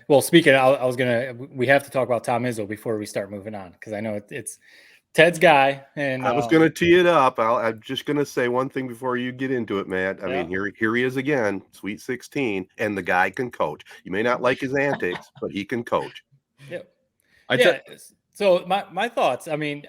Well, we have to talk about Tom Izzo before we start moving on, because I know it's Ted's guy. And I was going to tee it up. I'm just going to say one thing before you get into it, Matt. I mean, here he is again, Sweet 16, and the guy can coach. You may not like his antics, but he can coach. Yeah. So my thoughts. I mean,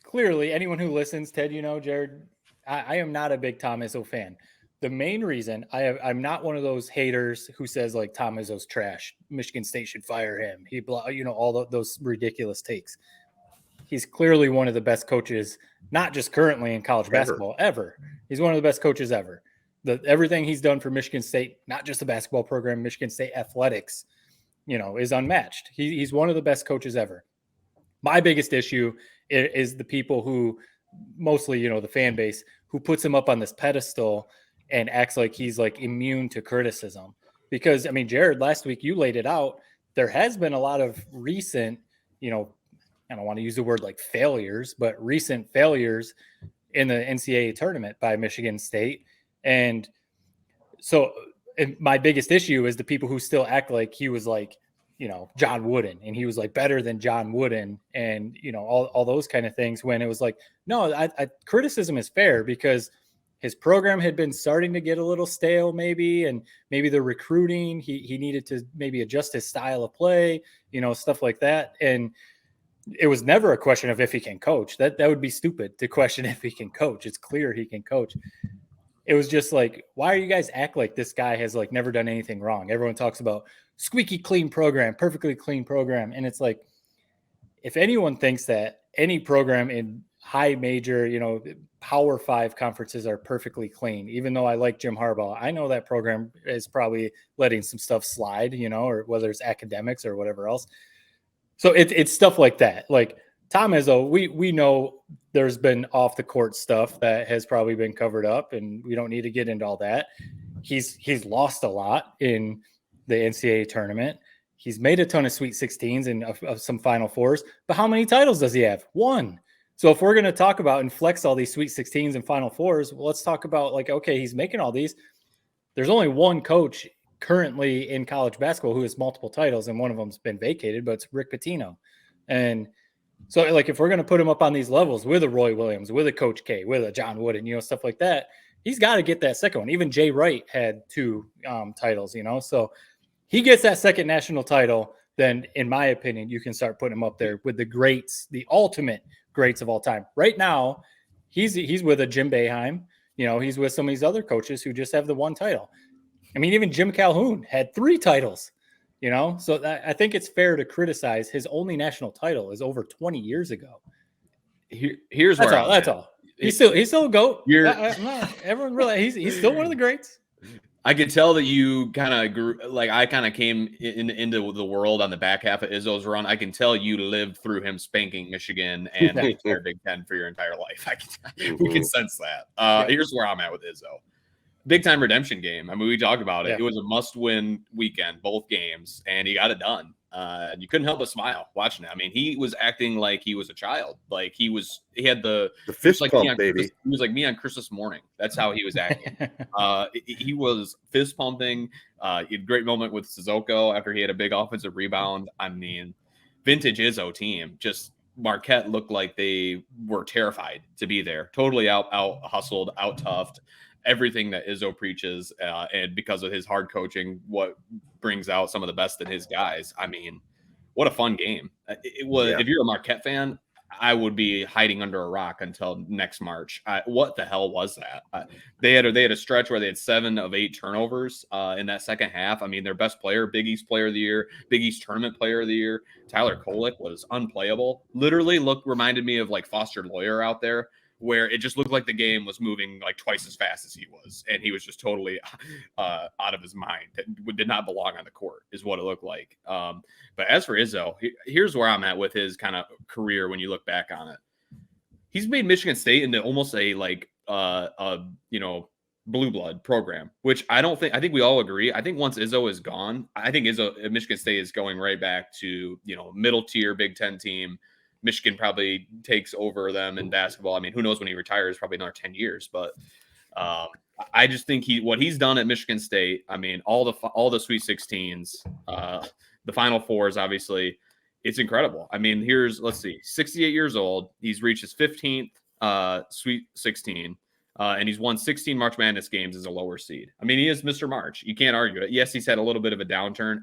clearly anyone who listens, Ted, Jared, I am not a big Tom Izzo fan. The main reason I'm not one of those haters who says like Tom Izzo's trash. Michigan State should fire him. All those ridiculous takes. He's clearly one of the best coaches, not just currently in college basketball, ever. He's one of the best coaches ever. Everything he's done for Michigan State, not just the basketball program, Michigan State athletics, is unmatched. He's one of the best coaches ever. My biggest issue is the people who, mostly, the fan base, who puts him up on this pedestal and acts like he's like immune to criticism. Because, I mean, Jared, last week you laid it out. There has been a lot of recent, I don't want to use the word like failures, but recent failures in the NCAA tournament by Michigan State. And so my biggest issue is the people who still act like he was like, John Wooden, and he was like better than John Wooden, and, all those kind of things, when it was like, no, criticism is fair because his program had been starting to get a little stale, maybe, and maybe the recruiting, he needed to maybe adjust his style of play, stuff like that. And it was never a question of if he can coach. That would be stupid to question if he can coach. It's clear he can coach. It was just like, why are you guys act like this guy has like never done anything wrong? Everyone talks about squeaky clean program, perfectly clean program. And it's like, if anyone thinks that any program in high major, Power 5 conferences are perfectly clean, even though I like Jim Harbaugh, I know that program is probably letting some stuff slide, or whether it's academics or whatever else. So it's stuff like that. Like Tom Izzo, we know there's been off the court stuff that has probably been covered up, and we don't need to get into all that. He's lost a lot in the NCAA tournament. He's made a ton of Sweet 16s and of some Final Fours, but how many titles does he have? One. So if we're going to talk about and flex all these Sweet 16s and Final Fours, well, let's talk about like, okay, he's making all these. There's only one coach currently in college basketball who has multiple titles, and one of them's been vacated, but it's Rick Pitino. And so, like, if we're going to put him up on these levels with a Roy Williams, with a Coach K, with a John Wooden, stuff like that, he's got to get that second one. Even Jay Wright had 2 titles, so he gets that second national title, then in my opinion, you can start putting him up there with the greats, the ultimate greats of all time. Right now, he's with a Jim Boeheim. He's with some of these other coaches who just have the one title. I mean, even Jim Calhoun had 3 titles, so I think it's fair to criticize his only national title is over 20 years ago. Here's that's where all. That's all. He's still a GOAT. Everyone really, he's still one of the greats. I can tell that you kind of grew, like I kind of came into the world on the back half of Izzo's run. I can tell you lived through him spanking Michigan and the entire Big Ten for your entire life. We can sense that. Here's where I'm at with Izzo. Big time redemption game. I mean, we talked about it. Yeah. It was a must-win weekend, both games, and he got it done. You couldn't help but smile watching it. I mean, he was acting like he was a child. Like he had the fist pump, baby. He was like me on Christmas morning. That's how he was acting. He was fist pumping. He had a great moment with Sissoko after he had a big offensive rebound. I mean, vintage Izzo team. Just Marquette looked like they were terrified to be there. Totally out hustled, out toughed. Everything that Izzo preaches, and because of his hard coaching, what brings out some of the best in his guys. I mean, what a fun game it was. Yeah. If you're a Marquette fan, I would be hiding under a rock until next March. What the hell was that? They had a stretch where they had 7 of 8 turnovers in that second half. I mean, their best player, Big East Player of the Year, Big East Tournament Player of the Year, Tyler Kolek, was unplayable. Literally reminded me of like Foster Loyer out there, where it just looked like the game was moving like twice as fast as he was. And he was just totally out of his mind. Did not belong on the court is what it looked like. But as for Izzo, here's where I'm at with his kind of career when you look back on it. He's made Michigan State into almost a blue blood program, which I think we all agree. I think once Izzo is gone, I think Michigan State is going right back to, middle tier Big Ten team. Michigan probably takes over them in basketball. I mean, who knows when he retires? Probably another 10 years. But I just think what he's done at Michigan State. I mean, all the Sweet 16s, the Final Fours, obviously, it's incredible. I mean, let's see, 68 years old. He's reached his 15th Sweet 16, and he's won 16 March Madness games as a lower seed. I mean, he is Mr. March. You can't argue it. Yes, he's had a little bit of a downturn.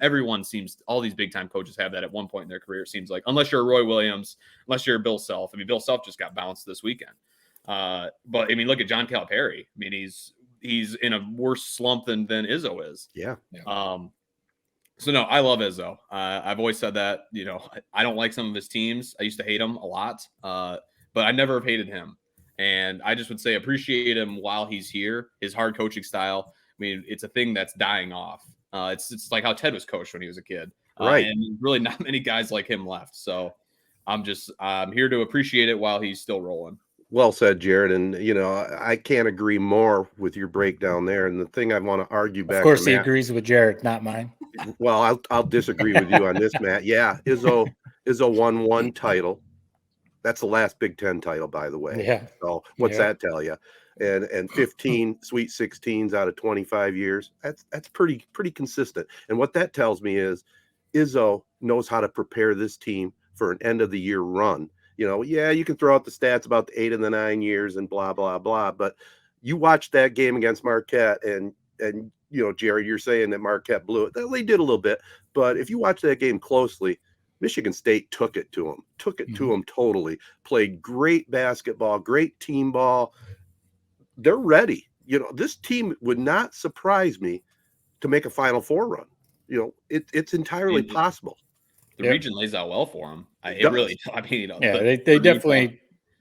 All these big time coaches have that at one point in their career. It seems like, unless you're a Roy Williams, unless you're a Bill Self. I mean, Bill Self just got bounced this weekend. But I mean, look at John Calipari. I mean, he's in a worse slump than Izzo is. Yeah. So no, I love Izzo. I've always said that. I don't like some of his teams. I used to hate him a lot, but I never have hated him. And I just would say appreciate him while he's here. His hard coaching style. I mean, it's a thing that's dying off. It's like how Ted was coached when he was a kid. Right. And really not many guys like him left. So I'm here to appreciate it while he's still rolling. Well said, Jared. And, I can't agree more with your breakdown there. And the thing I want to argue back. Of course, he agrees with Jared, not mine. Well, I'll disagree with you on this, Matt. Yeah, Izzo won one title. That's the last Big Ten title, by the way. Yeah. So what's that tell you? And 15 Sweet 16s out of 25 years. That's pretty consistent. And what that tells me is Izzo knows how to prepare this team for an end of the year run. You can throw out the stats about the 8 and the 9 years and blah, blah, blah. But you watch that game against Marquette and Jared, you're saying that Marquette blew it. They did a little bit. But if you watch that game closely, Michigan State took it to them totally. Played great basketball, great team ball. They're ready. This team would not surprise me to make a Final Four run. It's entirely possible. The region lays out well for them. They definitely.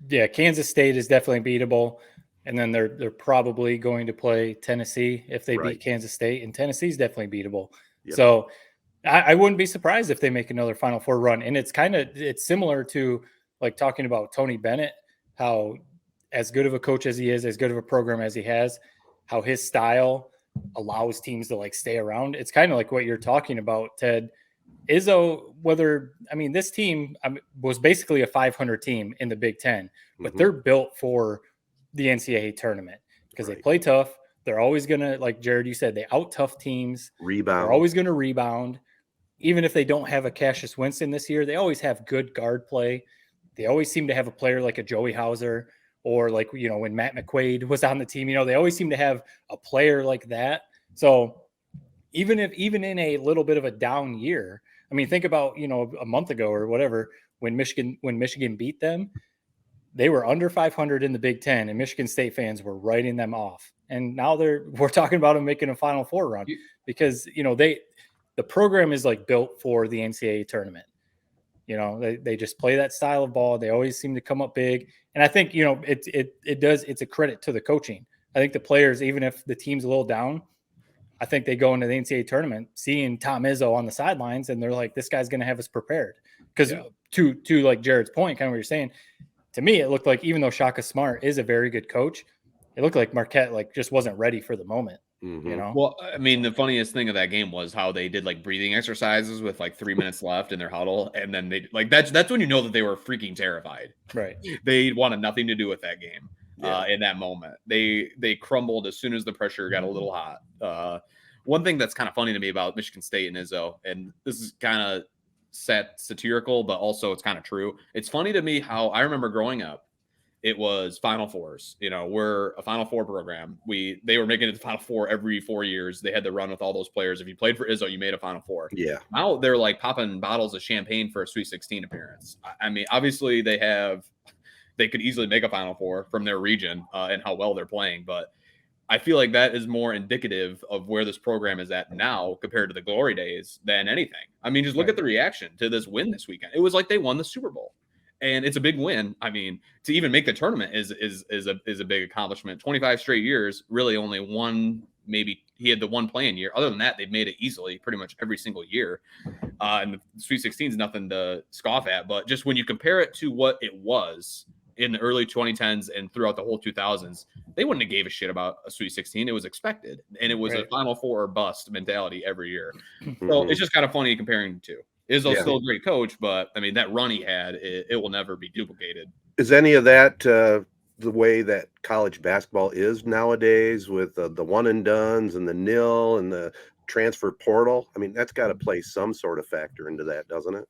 Yeah, Kansas State is definitely beatable, and then they're probably going to play Tennessee if they beat Kansas State, and Tennessee's definitely beatable. Yep. So I wouldn't be surprised if they make another Final Four run. And it's similar to like talking about Tony Bennett, how as good of a coach as he is, as good of a program as he has, how his style allows teams to like stay around. It's kind of like what you're talking about, Ted. Izzo, this team was basically a 500 team in the Big Ten, but they're built for the NCAA tournament because they play tough. They're always going to, like Jared, you said, they out-tough teams. Rebound. They're always going to rebound. Even if they don't have a Cassius Winston this year, they always have good guard play. They always seem to have a player like a Joey Hauser or like, when Matt McQuaid was on the team, they always seem to have a player like that. So even in a little bit of a down year, think about, a month ago or whatever, when Michigan beat them, they were under 500 in the Big Ten and Michigan State fans were writing them off. And now we're talking about them making a Final Four run because, the program is like built for the NCAA tournament. They just play that style of ball. They always seem to come up big. And I think, it's a credit to the coaching. I think the players, even if the team's a little down, I think they go into the NCAA tournament seeing Tom Izzo on the sidelines and they're like, this guy's going to have us prepared. Because to like Jared's point, kind of what you're saying, to me, it looked like even though Shaka Smart is a very good coach, it looked like Marquette just wasn't ready for the moment. Well, the funniest thing of that game was how they did like breathing exercises with like 3 minutes left in their huddle, and then they that's when you know that they were freaking terrified. Right? They wanted nothing to do with that game. In that moment, they crumbled as soon as the pressure got a little hot. One thing that's kind of funny to me about Michigan State and Izzo, and this is kind of satirical, but also it's kind of true. It's funny to me how I remember growing up. It was Final Fours. We're a Final Four program. They were making it to Final Four every 4 years. They had to run with all those players. If you played for Izzo, you made a Final Four. Yeah. Now they're like popping bottles of champagne for a Sweet 16 appearance. Obviously they could easily make a Final Four from their region and how well they're playing. But I feel like that is more indicative of where this program is at now compared to the glory days than anything. Just look at the reaction to this win this weekend. It was like they won the Super Bowl. And it's a big win. To even make the tournament is a big accomplishment. 25 straight years, really only one, maybe he had the one playing year. Other than that, they've made it easily pretty much every single year. And the Sweet 16 is nothing to scoff at. But just when you compare it to what it was in the early 2010s and throughout the whole 2000s, they wouldn't have gave a shit about a Sweet 16. It was expected. And it was a Final Four or bust mentality every year. So it's just kind of funny comparing the two. Izzo's still a great coach, but that run he had, it will never be duplicated. Is any of that the way that college basketball is nowadays with the one and dones and the nil and the transfer portal, I mean, that's got to play some sort of factor into that, doesn't it?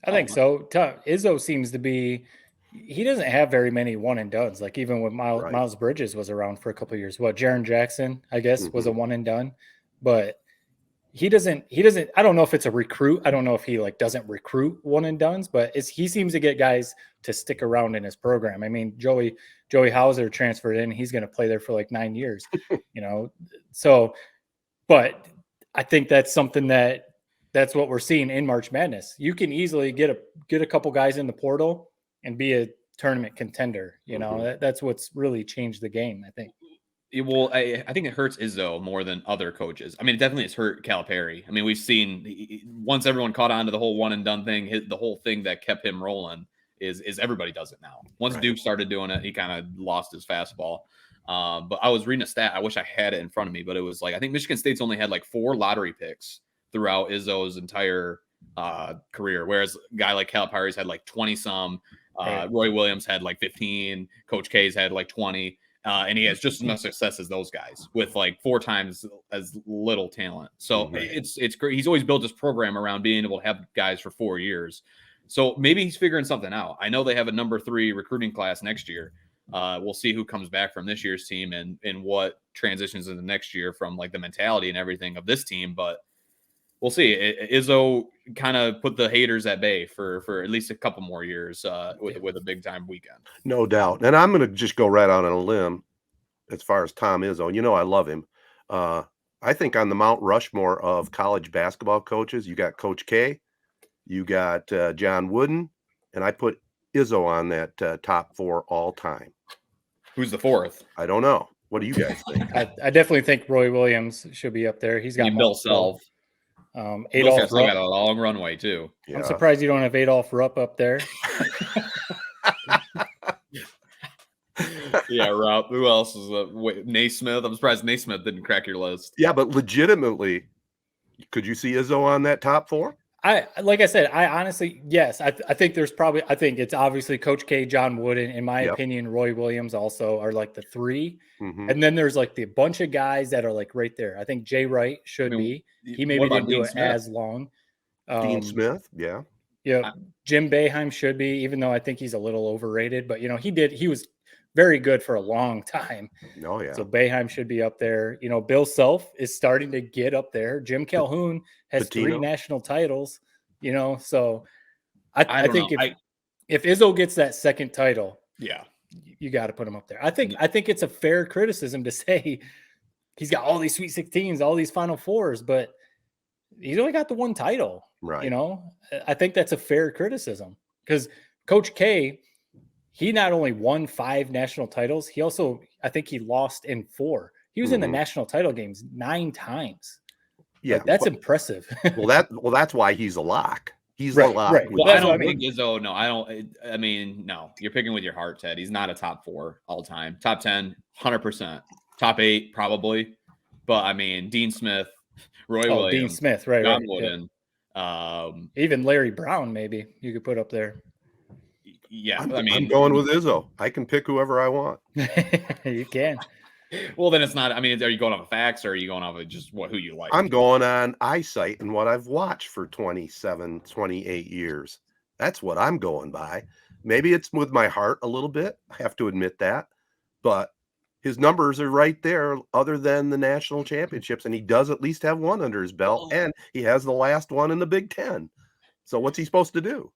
I think so. Izzo seems to be. He doesn't have very many one and dones. Like even when Right. Miles Bridges was around for a couple of years. What Jaren Jackson, I guess, was a one and done, but he doesn't. I don't know if it's a recruit. I don't know if he like doesn't recruit one and dones, but he seems to get guys to stick around in his program. I mean, Joey Hauser transferred in. He's going to play there for like 9 years, So, but I think that's something that's what we're seeing in March Madness. You can easily get a couple guys in the portal and be a tournament contender. That's what's really changed the game, I think. Well, I think it hurts Izzo more than other coaches. I mean, it definitely has hurt Calipari. I mean, we've seen once everyone caught on to the whole one and done thing, the whole thing that kept him rolling is everybody does it now. Once Duke started doing it, he kind of lost his fastball. But I was reading a stat. I wish I had it in front of me, but it was like, I think Michigan State's only had like 4 lottery picks throughout Izzo's entire career, whereas a guy like Calipari's had like 20 some. Roy Williams had like 15. Coach K's had like 20. And he has just as much success as those guys with like 4 times as little talent. So it's great. He's always built his program around being able to have guys for 4 years. So maybe he's figuring something out. I know they have a number 3 recruiting class next year. We'll see who comes back from this year's team and what transitions into next year from like the mentality and everything of this team. But we'll see. Izzo kind of put the haters at bay for at least a couple more years with a big time weekend. No doubt. And I'm going to just go right out on a limb as far as Tom Izzo. I love him. I think on the Mount Rushmore of college basketball coaches, you got Coach K, you got John Wooden, and I put Izzo on that top 4 all time. Who's the 4th? I don't know. What do you guys think? I definitely think Roy Williams should be up there. He's got Bill Self. Adolph Rupp got a long runway too. Yeah. I'm surprised you don't have Adolph Rupp up there. Yeah, Rupp. Who else is Naismith? I'm surprised Naismith didn't crack your list. Yeah, but legitimately, could you see Izzo on that top 4? Like I said, I honestly, yes. I think it's obviously Coach K, John Wooden, in my opinion, Roy Williams also are like the 3. And then there's like the bunch of guys that are like right there. I think Jay Wright should be. He maybe didn't do it as long. Dean Smith, yeah. Yeah, Jim Boeheim should be, even though I think he's a little overrated. But, he was very good for a long time. Oh, yeah. So Boeheim should be up there. Bill Self is starting to get up there. Jim Calhoun has 3 national titles, So I think if Izzo gets that second title, you got to put him up there. I think it's a fair criticism to say he's got all these Sweet 16s, all these Final Fours, but he's only got the 1 title. Right. I think that's a fair criticism because Coach K, he not only won 5 national titles, he also, I think he lost in 4. He was in the national title games 9 times. Yeah, that's impressive. well, that's why he's a lock. He's a lock. Right. Well, I don't think Izzo. No, I don't. I mean, no. You're picking with your heart, Ted. He's not a top 4 all time. Top 10, 100%. Top 8, probably. But I mean, Dean Smith, Roy Williams, Dean Smith, right? John Wooden. Even Larry Brown, maybe you could put up there. Yeah, I'm going with Izzo. I can pick whoever I want. You can. Well, then it's not. I mean, are you going off of facts or are you going off of just who you like? I'm going on eyesight and what I've watched for 27, 28 years. That's what I'm going by. Maybe it's with my heart a little bit. I have to admit that. But his numbers are right there other than the national championships. And he does at least have 1 under his belt. And he has the last one in the Big Ten. So what's he supposed to do?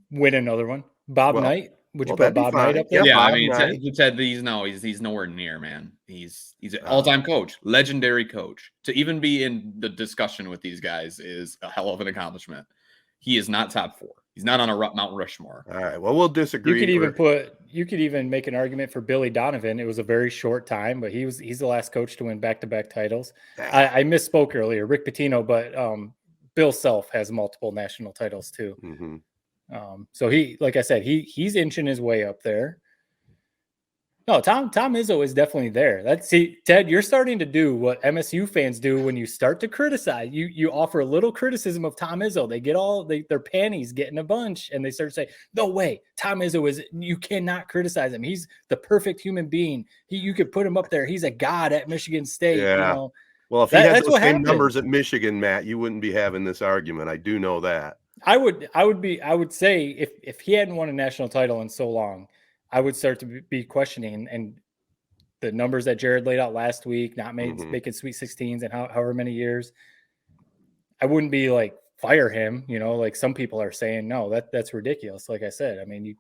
Win another one. Bob Knight? Would you put Bob Knight up there? Yeah, I mean, Ted, he's nowhere near, man. He's an all-time coach, legendary coach. To even be in the discussion with these guys is a hell of an accomplishment. He is not top 4. He's not on a Mount Rushmore. All right. Well, we'll disagree. You could even make an argument for Billy Donovan. It was a very short time, but he's the last coach to win back-to-back titles. I misspoke earlier, Rick Pitino, but Bill Self has multiple national titles too. Mm-hmm. So he, like I said, he's inching his way up there. No, Tom Izzo is definitely there. See, Ted, you're starting to do what MSU fans do when you start to criticize. You offer a little criticism of Tom Izzo. They get their panties get in a bunch, and they start to say, "No way, Tom Izzo is. You cannot criticize him. He's the perfect human being. You could put him up there. He's a god at Michigan State." Yeah. You know, well, if he had that's those what same happens. numbers at Michigan, Matt, you wouldn't be having this argument. I do know that. I would say if he hadn't won a national title in so long, I would start to be questioning and the numbers that Jared laid out last week, not making Sweet 16s and however many years. I wouldn't be like fire him, like some people are saying. No, that's ridiculous. Like I said, I mean, you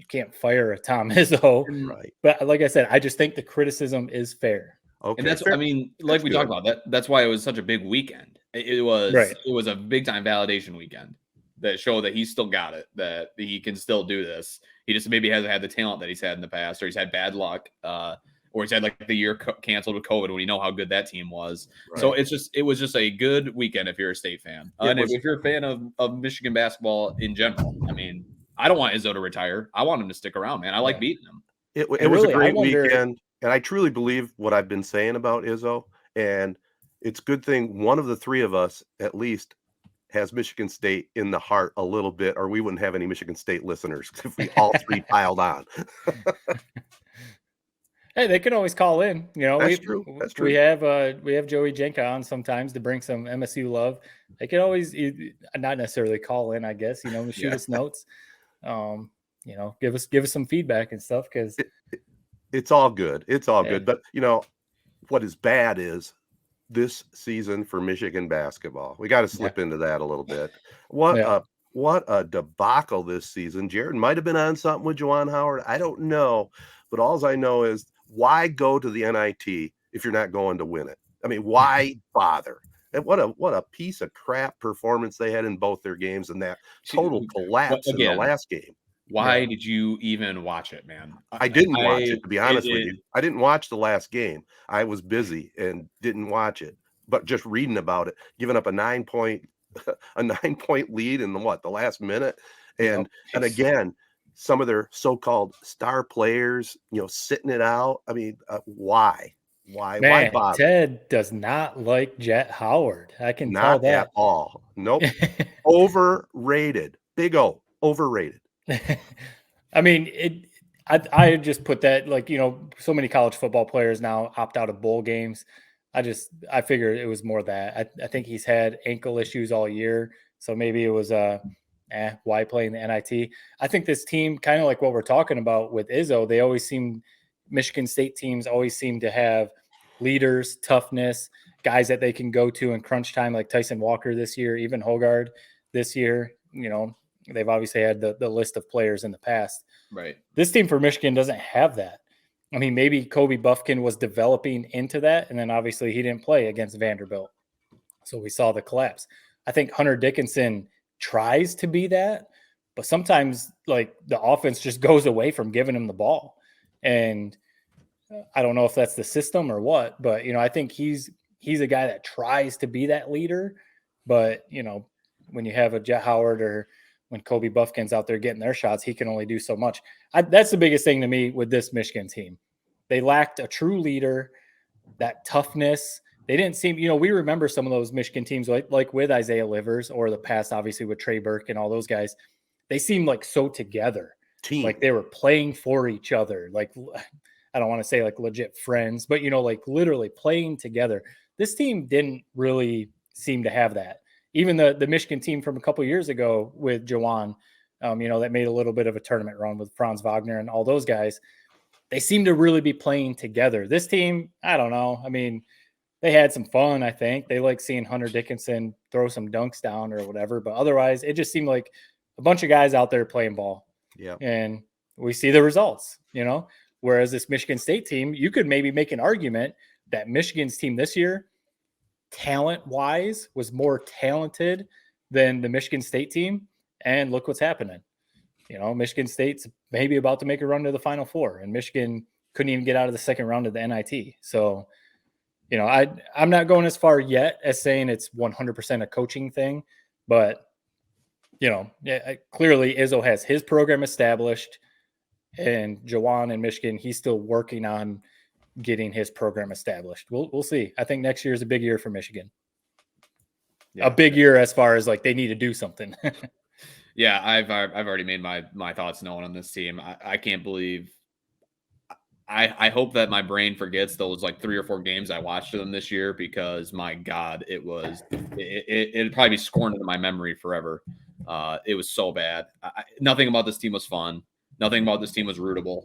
can't fire a Tom Izzo, right? But like I said, I just think the criticism is fair. Okay, and that's fair. I mean, like that's we talked about that's why it was such a big weekend. It was a big time validation weekend that showed that he's still got it, that he can still do this. He just maybe hasn't had the talent that he's had in the past, or he's had bad luck, or he's had like the year canceled with COVID when you know how good that team was. Right. So it was just a good weekend if you're a State fan. And if you're a fan of Michigan basketball in general, I mean, I don't want Izzo to retire. I want him to stick around, man. I like beating him. It was really a great weekend. And I truly believe what I've been saying about Izzo. And it's a good thing one of the three of us, at least, has Michigan State in the heart a little bit, or we wouldn't have any Michigan State listeners if we all three piled on. Hey, they can always call in. That's true. That's true. We have Joey Jenka on sometimes to bring some MSU love. They can always not necessarily call in, I guess. Shoot us notes. Give us some feedback and stuff because it's all good. It's all good. But what is bad is this season for Michigan basketball. We got to slip into that a little bit. What a debacle this season. Jared might have been on something with Juwan Howard. I don't know. But all I know is why go to the NIT if you're not going to win it? I mean, why bother? And what a piece of crap performance they had in both their games, and that total collapse in the last game. Why did you even watch it, man? I didn't watch it, to be honest with you. I didn't watch the last game. I was busy and didn't watch it. But just reading about it, giving up a 9-point lead in the last minute, and again, some of their so-called star players, sitting it out. I mean, why? Why bother? Ted does not like Jet Howard. I can tell that. Not at all. Nope. Overrated. Big O. Overrated. I mean, I just put that, so many college football players now opt out of bowl games. I figured it was more that. I think he's had ankle issues all year, so maybe it was why playing the NIT? I think this team, kind of like what we're talking about with Izzo, Michigan State teams always seem to have leaders, toughness, guys that they can go to in crunch time, like Tyson Walker this year, even Hogard this year. They've obviously had the list of players in the past. Right. This team for Michigan doesn't have that. I mean, maybe Kobe Buffkin was developing into that, and then obviously he didn't play against Vanderbilt. So we saw the collapse. I think Hunter Dickinson tries to be that, but sometimes the offense just goes away from giving him the ball. And I don't know if that's the system or what, but I think he's a guy that tries to be that leader. But when you have a Jet Howard or when Kobe Buffkin's out there getting their shots, he can only do so much. That's the biggest thing to me with this Michigan team. They lacked a true leader, that toughness. They didn't seem, we remember some of those Michigan teams like with Isaiah Livers or the past, obviously with Trey Burke and all those guys. They seemed like so together. Team. Like they were playing for each other. Like, I don't want to say like legit friends, but literally playing together. This team didn't really seem to have that. Even the Michigan team from a couple of years ago with Juwan, that made a little bit of a tournament run with Franz Wagner and all those guys. They seem to really be playing together. This team, I don't know. I mean, they had some fun, I think. They like seeing Hunter Dickinson throw some dunks down or whatever. But otherwise, it just seemed like a bunch of guys out there playing ball. Yeah. And we see the results, Whereas this Michigan State team, you could maybe make an argument that Michigan's team this year, talent-wise, was more talented than the Michigan State team. And look what's happening. Michigan State's maybe about to make a run to the Final Four, and Michigan couldn't even get out of the second round of the NIT. So, I'm not going as far yet as saying it's 100% a coaching thing, but, clearly Izzo has his program established. And Juwan in Michigan, he's still working on getting his program established. We'll see. I think next year is a big year for Michigan. Yeah. A big year as far as like they need to do something. Yeah, I've already made my thoughts known on this team. I can't believe. I hope that my brain forgets those like 3 or 4 games I watched of them this year, because my God, it'd probably be scorned into my memory forever. It was so bad. Nothing about this team was fun. Nothing about this team was rootable.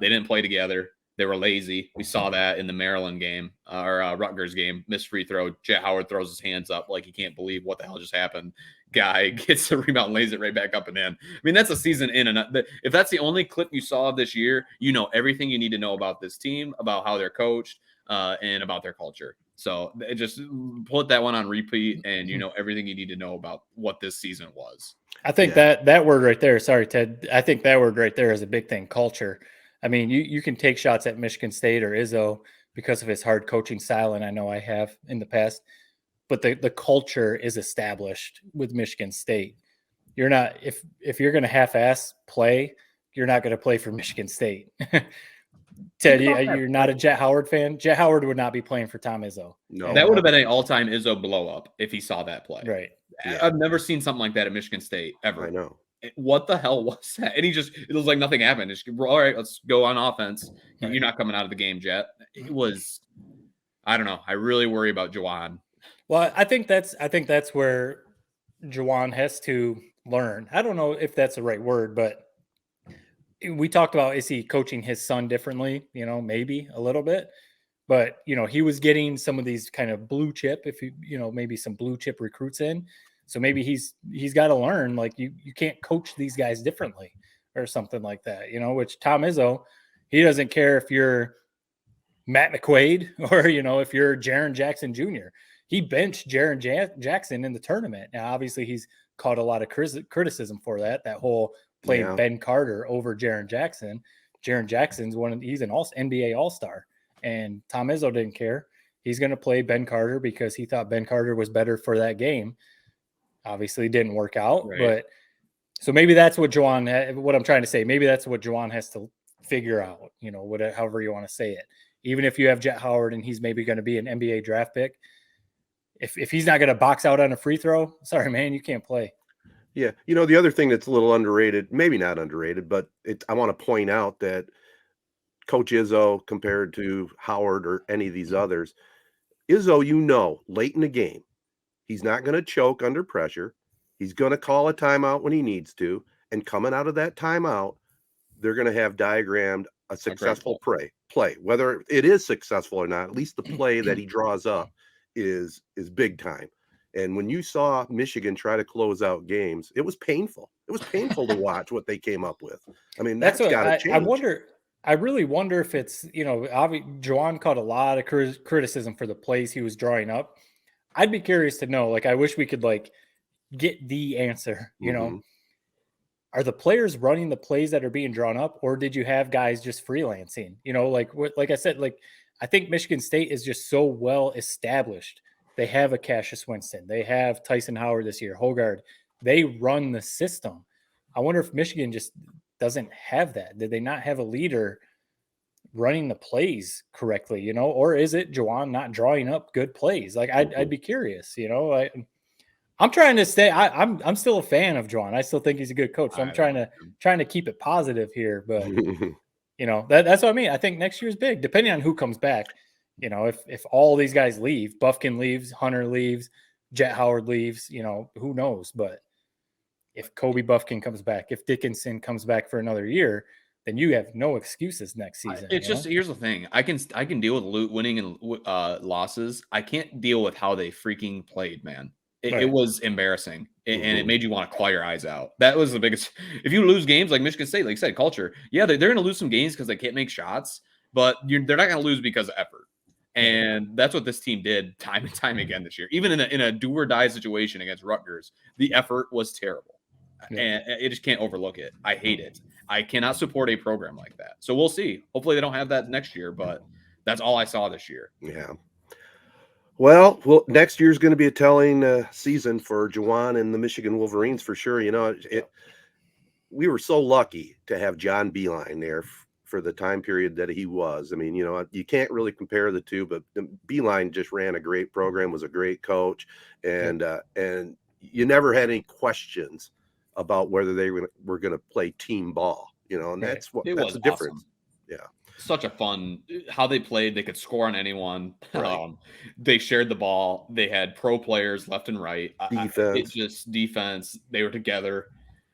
They didn't play together. They were lazy. We saw that in the Maryland game or Rutgers game. Missed free throw. Jet Howard throws his hands up like he can't believe what the hell just happened. Guy gets the rebound, lays it right back up and in. I mean, that's a season in. And if that's the only clip you saw of this year, you know everything you need to know about this team, about how they're coached, and about their culture. So just put that one on repeat, and you know everything you need to know about what this season was. I think that word right there, sorry, Ted, I think that word right there is a big thing, culture. I mean, you can take shots at Michigan State or Izzo because of his hard coaching style, and I know I have in the past, but the culture is established with Michigan State. You're not, if you're going to half-ass play, you're not going to play for Michigan State. Ted, you're not a Jet Howard fan? Jet Howard would not be playing for Tom Izzo. No, that would have been an all-time Izzo blow-up if he saw that play. Right. Yeah. I've never seen something like that at Michigan State ever. I know. What the hell was that? And it was like nothing happened. Just, all right, let's go on offense. Right. You're not coming out of the game, Jet. It was, I don't know. I really worry about Juwan. Well, I think that's where Juwan has to learn. I don't know if that's the right word, but we talked about, is he coaching his son differently? You know, maybe a little bit, but you know, he was getting some of these kind of blue chip, maybe some blue chip recruits in. So maybe he's got to learn, like you can't coach these guys differently or something like that, you know, which Tom Izzo, he doesn't care if you're Matt McQuaid or, you know, if you're Jaren Jackson Jr. He benched Jaren Jackson in the tournament. Now, obviously he's caught a lot of criticism for that whole playing Ben Carter over Jaren Jackson. Jaren Jackson's he's an NBA All-Star, and Tom Izzo didn't care. He's going to play Ben Carter because he thought Ben Carter was better for that game. Obviously didn't work out, right. But so maybe that's what what I'm trying to say. Maybe that's what Juwan has to figure out, you know, however you want to say it. Even if you have Jet Howard and he's maybe going to be an NBA draft pick, if he's not going to box out on a free throw, sorry, man, you can't play. Yeah. You know, the other thing that's a little underrated, maybe not underrated, but I want to point out that Coach Izzo compared to Howard or any of these others, Izzo, you know, late in the game, he's not going to choke under pressure. He's going to call a timeout when he needs to. And coming out of that timeout, they're going to have diagrammed a successful play. Whether it is successful or not, at least the play that he draws up is big time. And when you saw Michigan try to close out games, it was painful. It was painful to watch what they came up with. I mean, that's got to change. I really wonder if it's, you know, Juwan caught a lot of criticism for the plays he was drawing up. I'd be curious to know, like, I wish we could like get the answer, you know, are the players running the plays that are being drawn up, or did you have guys just freelancing? You know, like I said, like, I think Michigan State is just so well established. They have a Cassius Winston. They have Tyson Howard this year, Hogard. They run the system. I wonder if Michigan just doesn't have that. Did they not have a leader running the plays correctly, you know, or is it Juwan not drawing up good plays? Like I'd be curious, you know. I'm trying to stay. I'm still a fan of Juwan. I still think he's a good coach. So I'm trying to keep it positive here, but you know, that's what I mean. I think next year's big, depending on who comes back. You know, if all these guys leave, Bufkin leaves, Hunter leaves, Jet Howard leaves, you know, who knows? But if Kobe Bufkin comes back, if Dickinson comes back for another year, then you have no excuses next season. It's just, here's the thing. I can deal with winning and losses. I can't deal with how they freaking played, man. It was embarrassing, and it made you want to claw your eyes out. That was the biggest. If you lose games like Michigan State, like you said, culture, yeah, they're going to lose some games because they can't make shots, but they're not going to lose because of effort. And that's what this team did time and time again this year. Even in a do or die situation against Rutgers, the effort was terrible. And you just can't overlook it. I hate it. I cannot support a program like that. So we'll see. Hopefully they don't have that next year, but that's all I saw this year. Yeah. Well, next year's going to be a telling season for Juwan and the Michigan Wolverines for sure. You know, we were so lucky to have John Beeline there for the time period that he was. I mean, you can't really compare the two, but Beeline just ran a great program, was a great coach, and you never had any questions about whether they were going to play team ball, and that's the difference. Awesome. Yeah. Such a fun how they played. They could score on anyone. Right. They shared the ball. They had pro players left and right. Defense. They were together.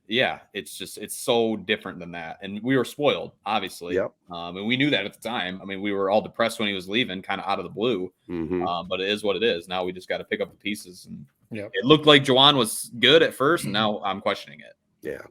Yeah, it's so different than that. And we were spoiled, obviously. Yep. And we knew that at the time. I mean, we were all depressed when he was leaving, kind of out of the blue. But it is what it is. Now we just got to pick up the pieces. And it looked like Juwan was good at first, and now I'm questioning it. Yeah.